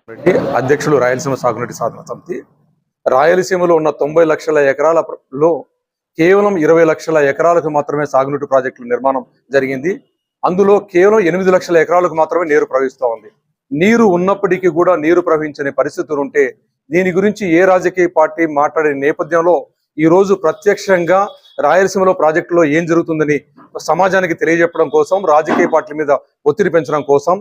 రెడ్డి అధ్యక్షులు రాయలసీమ సాగునీటి సాధన సమితి. రాయలసీమలో ఉన్న 90 లక్షల ఎకరాలలో కేవలం 20 లక్షల ఎకరాలకు మాత్రమే సాగునీటి ప్రాజెక్టుల నిర్మాణం జరిగింది. అందులో కేవలం 8 లక్షల ఎకరాలకు మాత్రమే నీరు ప్రవహిస్తూ ఉంది. నీరు ఉన్నప్పటికీ కూడా నీరు ప్రవహించని పరిస్థితులు ఉంటే దీని గురించి ఏ రాజకీయ పార్టీ మాట్లాడే నేపథ్యంలో ఈ రోజు ప్రత్యక్షంగా రాయలసీమలో ప్రాజెక్టులో ఏం జరుగుతుందని సమాజానికి తెలియజెప్పడం కోసం, రాజకీయ పార్టీల మీద ఒత్తిడి పెంచడం కోసం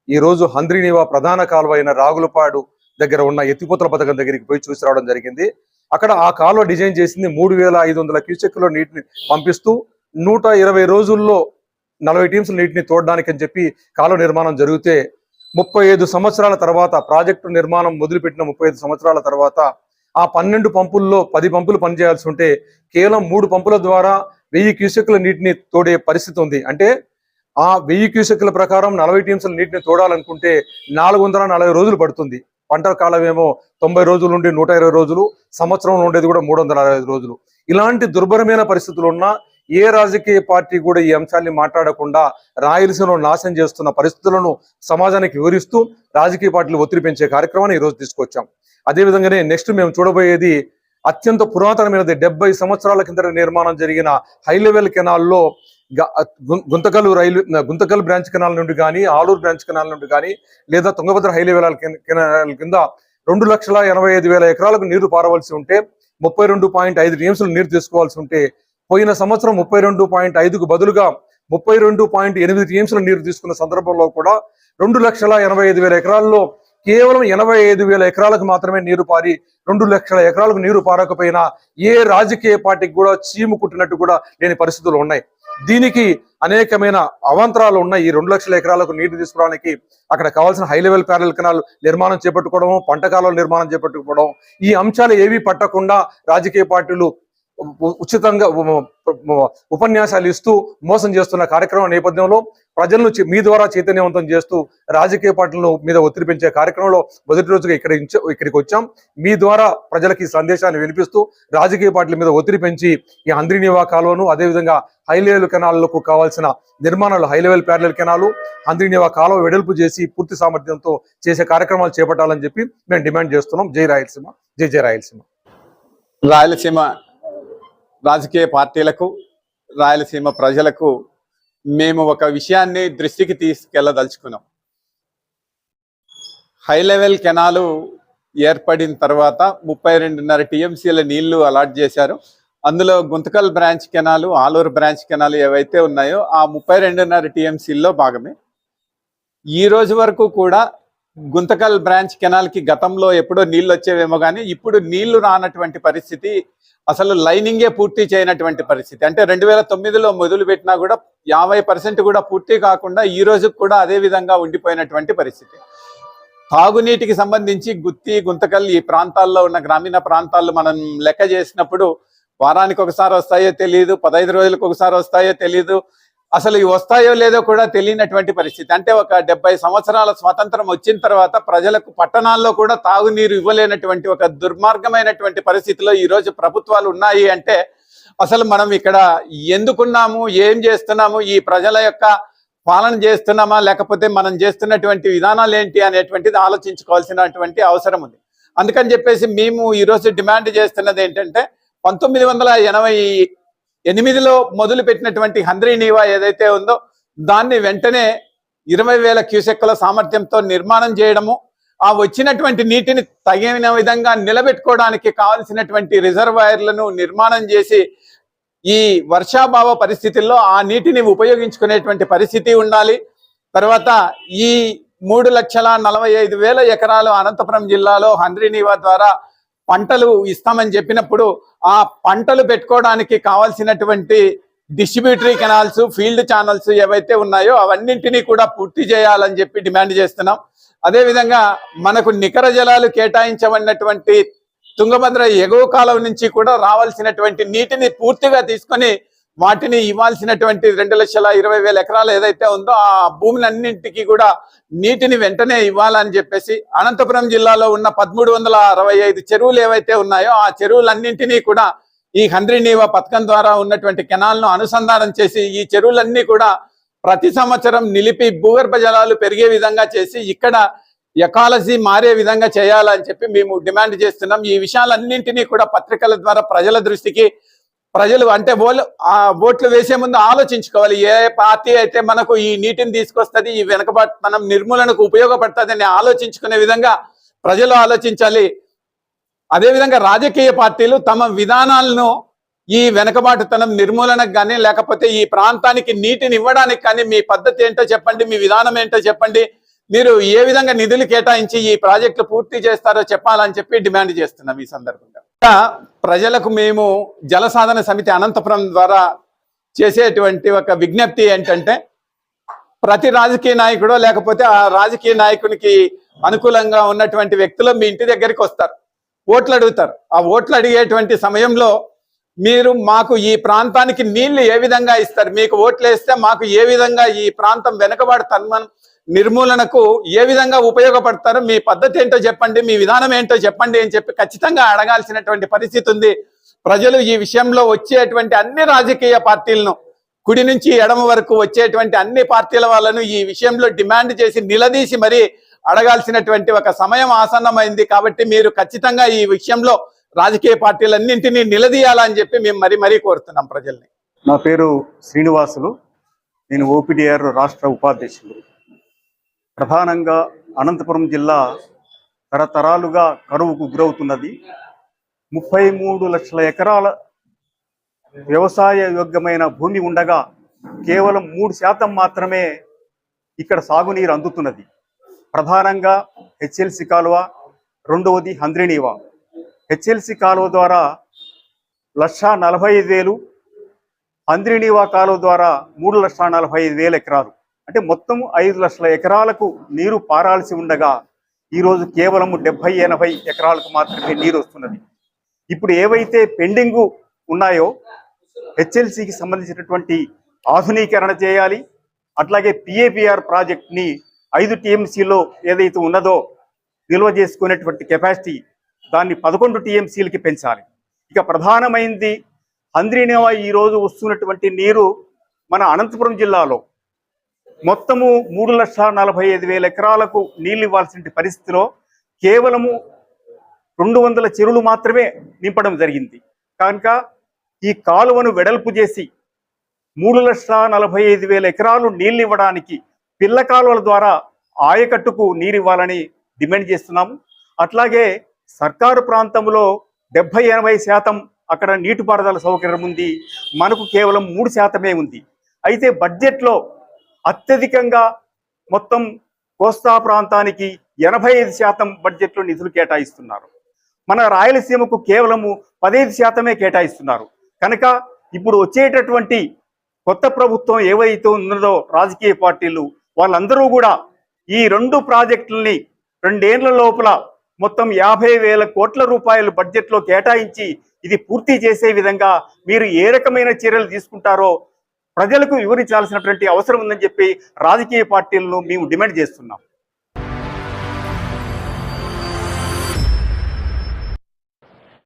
ఈ రోజు హంద్రీనీవా ప్రధాన కాలువ అయిన రాగులపాడు దగ్గర ఉన్న ఎత్తిపోతల పథకం దగ్గరికి పోయి చూసి రావడం జరిగింది. అక్కడ ఆ కాలువ డిజైన్ చేసింది 3500 క్యూసెక్కుల నీటిని పంపిస్తూ 120 రోజుల్లో 40 టీమ్స్ నీటిని తోడడానికి అని చెప్పి కాలువ నిర్మాణం జరిగితే 35 సంవత్సరాల తర్వాత ప్రాజెక్టు నిర్మాణం మొదలుపెట్టిన 35 సంవత్సరాల తర్వాత ఆ 12 పంపుల్లో 10 పంపులు పనిచేయాల్సి ఉంటే కేవలం 3 పంపుల ద్వారా 1000 క్యూసెక్కుల నీటిని తోడే పరిస్థితి ఉంది. అంటే ఆ 1000 క్యూసెక్కుల ప్రకారం 40 టీమ్స్ నీటిని తోడాలనుకుంటే 440 రోజులు పడుతుంది. పంట కాలం ఏమో 90 రోజుల నుండి 120 రోజులు, సంవత్సరం ఉండేది కూడా 365 రోజులు. ఇలాంటి దుర్భరమైన పరిస్థితులు ఉన్నా ఏ రాజకీయ పార్టీ కూడా ఈ అంశాన్ని మాట్లాడకుండా రాయలసీమలో నాశనం చేస్తున్న పరిస్థితులను సమాజానికి వివరిస్తూ రాజకీయ పార్టీలు ఒత్తిడి పెంచే కార్యక్రమాన్ని ఈ రోజు తీసుకొచ్చాం. అదేవిధంగానే నెక్స్ట్ మేము చూడబోయేది అత్యంత పురాతనమైనది 70 సంవత్సరాల కింద నిర్మాణం జరిగిన హై లెవెల్ కెనాల్లో గుంతకల్ బ్రాంచ్ కెనాల్ నుండి కానీ, ఆలూరు బ్రాంచ్ కెనాల్ నుండి కానీ, లేదా తుంగభద్ర హై లెవెల్ కెనాల్ కింద 2,85,000 ఎకరాలకు నీరు పారవలసి ఉంటే 32.5 టీఎంసీలు నీరు తీసుకోవాల్సి ఉంటే పోయిన సంవత్సరం 32.5కు బదులుగా 32.8 టీఎంసీల నీరు తీసుకున్న సందర్భంలో కూడా 2,85,000 ఎకరాల్లో కేవలం 85,000 ఎకరాలకు మాత్రమే నీరు పారి 2 లక్షల ఎకరాలకు నీరు పారకపోయినా ఏ రాజకీయ పార్టీకి కూడా చీము కుట్టినట్టు కూడా లేని పరిస్థితులు ఉన్నాయి. దీనికి అనేకమైన అవాంతరాలు ఉన్నాయి. ఈ 2 లక్షల ఎకరాలకు నీరు తీసుకోవడానికి అక్కడ కావాల్సిన హై లెవెల్ ప్యారల్ కెనాల్ నిర్మాణం చేపట్టుకోవడం, పంట కాలువల నిర్మాణం చేపట్టుకోవడం, ఈ అంశాలు ఏవి పట్టకుండా రాజకీయ పార్టీలు ఉచితంగా ఉపన్యాసాలు ఇస్తూ మోసం చేస్తున్న కార్యక్రమం నేపథ్యంలో ప్రజలను మీ ద్వారా చైతన్యవంతం చేస్తూ రాజకీయ పార్టీలను మీద ఒత్తిడి పెంచే కార్యక్రమంలో మొదటి రోజుగా ఇక్కడికి వచ్చాం. మీ ద్వారా ప్రజలకి సందేశాన్ని వినిపిస్తూ రాజకీయ పార్టీల మీద ఒత్తిడి పెంచి ఈ హంద్రీనీవా కాలువను, అదేవిధంగా హై లెవెల్ కెనాల్లకు కావాల్సిన నిర్మాణాలు, high level parallel canal, Handri Neeva కాలువ వెడల్పు చేసి పూర్తి సామర్థ్యంతో చేసే కార్యక్రమాలు చేపట్టాలని చెప్పి మేము డిమాండ్ చేస్తున్నాం. జై రాయలసీమ, జై జై రాయలసీమ. రాయలసీమ రాజకీయ పార్టీలకు, రాయలసీమ ప్రజలకు మేము ఒక విషయాన్ని దృష్టికి తీసుకెళ్లదలుచుకున్నాం. హై లెవెల్ కెనాలు ఏర్పడిన తర్వాత 32.5 టీఎంసీల నీళ్లు అలాట్ చేశారు. అందులో Guntakal branch canal, Aluru branch canal ఏవైతే ఉన్నాయో ఆ 32.5 టీఎంసీల్లో భాగమే. ఈ రోజు వరకు కూడా గుంతకల్ బ్రాంచ్ కెనాల్కి గతంలో ఎప్పుడో నీళ్ళు వచ్చేవేమో కానీ ఇప్పుడు నీళ్లు రానటువంటి పరిస్థితి, అసలు లైనింగే పూర్తి చేయనటువంటి పరిస్థితి. అంటే 2009లో మొదలు పెట్టినా కూడా 50% కూడా పూర్తి కాకుండా ఈ రోజుకు కూడా అదే విధంగా ఉండిపోయినటువంటి పరిస్థితి. తాగునీటికి సంబంధించి గుత్తి, గుంతకల్ ఈ ప్రాంతాల్లో ఉన్న గ్రామీణ ప్రాంతాల్లో మనం లెక్క చేసినప్పుడు వారానికి ఒకసారి వస్తాయో తెలియదు, 15 రోజులకు ఒకసారి వస్తాయో తెలియదు, అసలు ఇవి వస్తాయో లేదో కూడా తెలియనటువంటి పరిస్థితి. అంటే ఒక 70 సంవత్సరాల స్వాతంత్రం వచ్చిన తర్వాత ప్రజలకు పట్టణాల్లో కూడా తాగునీరు ఇవ్వలేనటువంటి ఒక దుర్మార్గమైనటువంటి పరిస్థితిలో ఈరోజు ప్రభుత్వాలు ఉన్నాయి. అంటే అసలు మనం ఇక్కడ ఎందుకున్నాము, ఏం చేస్తున్నాము, ఈ ప్రజల యొక్క పాలన చేస్తున్నామా, లేకపోతే మనం చేస్తున్నటువంటి విధానాలు ఏంటి అనేటువంటిది ఆలోచించుకోవాల్సినటువంటి అవసరం ఉంది. అందుకని చెప్పేసి మేము ఈరోజు డిమాండ్ చేస్తున్నది ఏంటంటే 1988లో మొదలు పెట్టినటువంటి హంద్రీనీవా ఏదైతే ఉందో దాన్ని వెంటనే 20,000 క్యూసెక్కుల సామర్థ్యంతో నిర్మాణం చేయడము, ఆ వచ్చినటువంటి నీటిని తగిన విధంగా నిలబెట్టుకోవడానికి కావాల్సినటువంటి రిజర్వాయర్లను నిర్మాణం చేసి ఈ వర్షాభావ పరిస్థితుల్లో ఆ నీటిని ఉపయోగించుకునేటువంటి పరిస్థితి ఉండాలి. తర్వాత ఈ 3,45,000 ఎకరాలు అనంతపురం జిల్లాలో హంద్రీనీవా ద్వారా పంటలు ఇస్తామని చెప్పినప్పుడు ఆ పంటలు పెట్టుకోవడానికి కావాల్సినటువంటి డిస్ట్రిబ్యూటరీ కెనాల్స్, ఫీల్డ్ ఛానల్స్ ఏవైతే ఉన్నాయో అవన్నింటినీ కూడా పూర్తి చేయాలని చెప్పి డిమాండ్ చేస్తున్నాం. అదేవిధంగా మనకు నికర జలాలు కేటాయించబడినటువంటి తుంగభద్ర ఎగువ కాలం నుంచి కూడా రావాల్సినటువంటి నీటిని పూర్తిగా తీసుకొని వాటిని ఇవ్వాల్సినటువంటి 2,20,000 ఎకరాలు ఏదైతే ఉందో ఆ భూములన్నింటికి కూడా నీటిని వెంటనే ఇవ్వాలని చెప్పేసి అనంతపురం జిల్లాలో ఉన్న 1,365 చెరువులు ఏవైతే ఉన్నాయో ఆ చెరువులన్నింటినీ కూడా ఈ హంద్రీనీవా పథకం ద్వారా ఉన్నటువంటి కెనాల్ను అనుసంధానం చేసి ఈ చెరువులన్నీ కూడా ప్రతి సంవత్సరం నిలిపి భూగర్భ జలాలు పెరిగే విధంగా చేసి ఇక్కడ ఎకాలజీ మారే విధంగా చేయాలని చెప్పి మేము డిమాండ్ చేస్తున్నాం. ఈ విషయాలన్నింటినీ కూడా పత్రికల ద్వారా ప్రజల దృష్టికి ప్రజలు అంటే ఓట్లు వేసే ముందు ఆలోచించుకోవాలి. ఏ పార్టీ అయితే మనకు ఈ నీటిని తీసుకొస్తుంది, ఈ వెనుకబాటుతనం నిర్మూలనకు ఉపయోగపడుతుంది అని ఆలోచించుకునే విధంగా ప్రజలు ఆలోచించాలి. అదేవిధంగా రాజకీయ పార్టీలు తమ విధానాలను ఈ వెనుకబాటుతనం నిర్మూలనకు కానీ లేకపోతే ఈ ప్రాంతానికి నీటిని ఇవ్వడానికి కానీ మీ పద్ధతి ఏంటో చెప్పండి, మీ విధానం ఏంటో చెప్పండి, మీరు ఏ విధంగా నిధులు కేటాయించి ఈ ప్రాజెక్టులు పూర్తి చేస్తారో చెప్పాలని చెప్పి డిమాండ్ చేస్తున్నాం. ఈ సందర్భంగా ప్రజలకు మేము జలసాధన సమితి అనంతపురం ద్వారా చేసేటువంటి ఒక విజ్ఞప్తి ఏంటంటే, ప్రతి రాజకీయ నాయకుడో లేకపోతే ఆ రాజకీయ నాయకునికి అనుకూలంగా ఉన్నటువంటి వ్యక్తులు మీ ఇంటి దగ్గరికి వస్తారు, ఓట్లు అడుగుతారు. ఆ ఓట్లు అడిగేటువంటి సమయంలో మీరు మాకు ఈ ప్రాంతానికి నీళ్లు ఏ విధంగా ఇస్తారు, మీకు ఓట్లు వేస్తే మాకు ఏ విధంగా ఈ ప్రాంతం వెనుకబాటుతనం నిర్మూలనకు ఏ విధంగా ఉపయోగపడతారో మీ పద్ధతి ఏంటో చెప్పండి, మీ విధానం ఏంటో చెప్పండి అని చెప్పి ఖచ్చితంగా అడగాల్సినటువంటి పరిస్థితి ఉంది. ప్రజలు ఈ విషయంలో వచ్చేటువంటి అన్ని రాజకీయ పార్టీలను, కుడి నుంచి ఎడమ వరకు వచ్చేటువంటి అన్ని పార్టీల వాళ్ళను ఈ విషయంలో డిమాండ్ చేసి నిలదీసి మరీ అడగాల్సినటువంటి ఒక సమయం ఆసన్నమైంది. కాబట్టి మీరు ఖచ్చితంగా ఈ విషయంలో రాజకీయ పార్టీలన్నింటినీ నిలదీయాలని చెప్పి మేము మరీ కోరుతున్నాం ప్రజల్ని. నా పేరు శ్రీనివాసులు, నేను ఓపీడీఆర్ రాష్ట్ర ఉపాధ్యక్షులు. ప్రధానంగా అనంతపురం జిల్లా తరతరాలుగా కరువుకు గురవుతున్నది. 33 లక్షల ఎకరాల వ్యవసాయ యోగ్యమైన భూమి ఉండగా కేవలం 3% మాత్రమే ఇక్కడ సాగునీరు అందుతున్నది. ప్రధానంగా హెచ్ఎల్సి కాలువ, రెండవది హంద్రినీవా. హెచ్ఎల్సి కాలువ ద్వారా 1,45,000, హంద్రినీవా కాలువ ద్వారా 3,45,000 ఎకరాలు, అంటే మొత్తం 5 లక్షల ఎకరాలకు నీరు పారాల్సి ఉండగా ఈరోజు కేవలం 70-80 ఎకరాలకు మాత్రమే నీరు వస్తున్నది. ఇప్పుడు ఏవైతే పెండింగు ఉన్నాయో హెచ్ఎల్సికి సంబంధించినటువంటి ఆధునీకరణ చేయాలి. అట్లాగే పిఏపిఆర్ ప్రాజెక్ట్ని 5 టీఎంసీలో ఏదైతే ఉన్నదో నిల్వ చేసుకునేటువంటి కెపాసిటీ దాన్ని 11 టీఎంసీలకి పెంచాలి. ఇక ప్రధానమైంది హంద్రినీవా ఈరోజు వస్తున్నటువంటి నీరు మన అనంతపురం జిల్లాలో మొత్తము 3,45,000 ఎకరాలకు నీళ్ళు ఇవ్వాల్సిన పరిస్థితిలో కేవలము 200 చెరువులు మాత్రమే నింపడం జరిగింది. కనుక ఈ కాలువను వెడల్పు చేసి 3,45,000 ఎకరాలు నీళ్ళు ఇవ్వడానికి పిల్ల కాలువల ద్వారా ఆయకట్టుకు నీరు ఇవ్వాలని డిమాండ్ చేస్తున్నాము. అట్లాగే సర్కారు ప్రాంతంలో 70-80% అక్కడ నీటిపారుదల సౌకర్యం ఉంది, మనకు కేవలం 3% ఉంది. అయితే బడ్జెట్లో అత్యధికంగా మొత్తం కోస్తా ప్రాంతానికి 85% బడ్జెట్లో నిధులు కేటాయిస్తున్నారు. మన రాయలసీమకు కేవలము 15% కేటాయిస్తున్నారు. కనుక ఇప్పుడు వచ్చేటటువంటి కొత్త ప్రభుత్వం ఏవైతే ఉన్నదో రాజకీయ పార్టీలు వాళ్ళందరూ కూడా ఈ 2 ప్రాజెక్టుల్ని 2 ఏళ్ల లోపల మొత్తం 50,000 కోట్ల రూపాయలు బడ్జెట్లో కేటాయించి ఇది పూర్తి చేసే విధంగా మీరు ఏ రకమైన చర్యలు తీసుకుంటారో ప్రజలకు వివరించాల్సినటువంటి అవసరం ఉందని చెప్పి రాజకీయ పార్టీలను మేము డిమాండ్ చేస్తున్నాం.